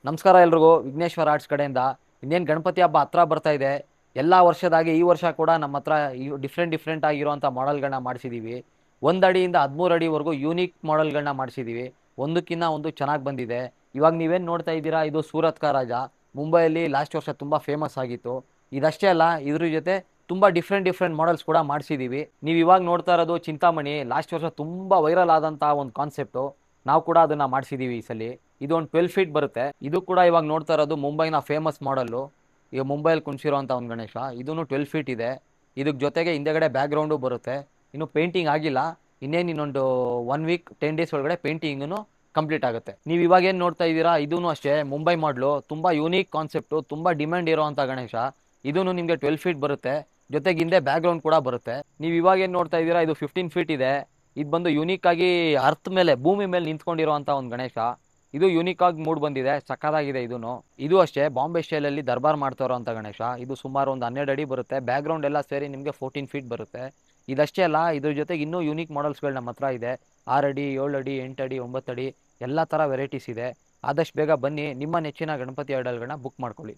ನಮಸ್ಕಾರ ಎಲ್ರಿಗೂ. ವಿಘ್ನೇಶ್ವರ ಆರ್ಟ್ಸ್ ಕಡೆಯಿಂದ ಇನ್ನೇನು ಗಣಪತಿ ಹಬ್ಬ ಹತ್ರ ಬರ್ತಾ ಇದೆ. ಎಲ್ಲ ವರ್ಷದಾಗಿ ಈ ವರ್ಷ ಕೂಡ ನಮ್ಮ ಹತ್ರ ಡಿಫ್ರೆಂಟ್ ಆಗಿರುವಂಥ ಮಾಡೆಲ್ಗಳನ್ನ ಮಾಡಿಸಿದ್ದೀವಿ. 1 ಅಡಿಯಿಂದ 13 ಅಡಿವರೆಗೂ ಯೂನಿಕ್ ಮಾಡೆಲ್ಗಳನ್ನ ಮಾಡಿಸಿದ್ದೀವಿ. ಒಂದಕ್ಕಿಂತ ಒಂದು ಚೆನ್ನಾಗಿ ಬಂದಿದೆ. ಇವಾಗ ನೀವೇನು ನೋಡ್ತಾ ಇದ್ದೀರಾ, ಇದು ಸೂರತ್ ಕಾ ರಾಜ. ಮುಂಬೈಯಲ್ಲಿ ಲಾಸ್ಟ್ ವರ್ಷ ತುಂಬ ಫೇಮಸ್ ಆಗಿತ್ತು. ಇದಷ್ಟೇ ಅಲ್ಲ, ಇದ್ರ ಜೊತೆ ತುಂಬ ಡಿಫ್ರೆಂಟ್ ಮಾಡೆಲ್ಸ್ ಕೂಡ ಮಾಡಿಸಿದ್ದೀವಿ. ನೀವು ಇವಾಗ ನೋಡ್ತಾ ಇರೋದು ಚಿಂತಾಮಣಿ. ಲಾಸ್ಟ್ ವರ್ಷ ತುಂಬ ವೈರಲ್ ಆದಂಥ ಒಂದು ಕಾನ್ಸೆಪ್ಟು. ನಾವು ಕೂಡ ಅದನ್ನು ಮಾಡಿಸಿದ್ದೀವಿ ಈ ಸಲ. ಇದು ಒಂದು 12 ಫೀಟ್ ಬರುತ್ತೆ. ಇದು ಕೂಡ ಇವಾಗ ನೋಡ್ತಾ ಇರೋದು ಮುಂಬೈನ ಫೇಮಸ್ ಮಾಡಲ್ಲು. ಈಗ ಮುಂಬೈಯಲ್ಲಿ ಕುಣಿಸಿರೋಂಥ ಒಂದು ಗಣೇಶ. ಇದೂ 12 ಫೀಟ್ ಇದೆ. ಇದಕ್ಕೆ ಜೊತೆಗೆ ಹಿಂದೆಗಡೆ ಬ್ಯಾಕ್ಗ್ರೌಂಡು ಬರುತ್ತೆ. ಇನ್ನು ಪೇಂಟಿಂಗ್ ಆಗಿಲ್ಲ. ಇನ್ನೊಂದು 1 ವೀಕ್ 10 ಡೇಸ್ ಒಳಗಡೆ ಪೇಂಟಿಂಗು ಕಂಪ್ಲೀಟ್ ಆಗುತ್ತೆ. ನೀವು ಇವಾಗ ಏನು ನೋಡ್ತಾ ಇದ್ದೀರಾ, ಇದೂ ಅಷ್ಟೇ ಮುಂಬೈ ಮಾಡಲು. ತುಂಬ ಯೂನಿಕ್ ಕಾನ್ಸೆಪ್ಟು, ತುಂಬ ಡಿಮ್ಯಾಂಡ್ ಇರೋವಂಥ ಗಣೇಶ. ಇದೂ ನಿಮಗೆ 12 ಫೀಟ್ ಬರುತ್ತೆ. ಜೊತೆಗೆ ಹಿಂದೆ ಬ್ಯಾಕ್ಗ್ರೌಂಡ್ ಕೂಡ ಬರುತ್ತೆ. ನೀವು ಇವಾಗ ಏನು ನೋಡ್ತಾ ಇದ್ದೀರಾ, ಇದು 15 ಫೀಟ್ ಇದೆ. ಇದು ಬಂದು ಯೂನಿಕ್ ಆಗಿ ಅರ್ತ್ ಮೇಲೆ, ಭೂಮಿ ಮೇಲೆ ನಿಂತ್ಕೊಂಡಿರೋಂಥ ಒಂದು ಗಣೇಶ. ಇದು ಯೂನಿಕ್ ಆಗಿ ಮೂಡ್ ಬಂದಿದೆ, ಸಕ್ಕತ್ತಾಗಿದೆ. ಇದು ಅಷ್ಟೇ ಬಾಂಬೆ ಸ್ಟೈಲಲ್ಲಿ ದರ್ಬಾರ್ ಮಾಡ್ತಾ ಇರೋಂಥ ಗಣೇಶ. ಇದು ಸುಮಾರು ಒಂದು 12 ಅಡಿ ಬರುತ್ತೆ. ಬ್ಯಾಕ್ಗ್ರೌಂಡ್ ಎಲ್ಲ ಸೇರಿ ನಿಮಗೆ 14 ಫೀಟ್ ಬರುತ್ತೆ. ಇದಷ್ಟೇ ಅಲ್ಲ, ಇದ್ರ ಜೊತೆಗೆ ಇನ್ನೂ ಯೂನಿಕ್ ಮಾಡೆಲ್ಸ್ಗಳು ನಮ್ಮ ಹತ್ರ ಇದೆ. 6 ಅಡಿ, 7 ಅಡಿ, 8 ಅಡಿ, 9 ಅಡಿ ಎಲ್ಲ ಥರ ವೆರೈಟೀಸ್ ಇದೆ. ಆದಷ್ಟು ಬೇಗ ಬನ್ನಿ, ನಿಮ್ಮ ನೆಚ್ಚಿನ ಗಣಪತಿ ಐಡಲ್ಗಳನ್ನ ಬುಕ್ ಮಾಡ್ಕೊಳ್ಳಿ.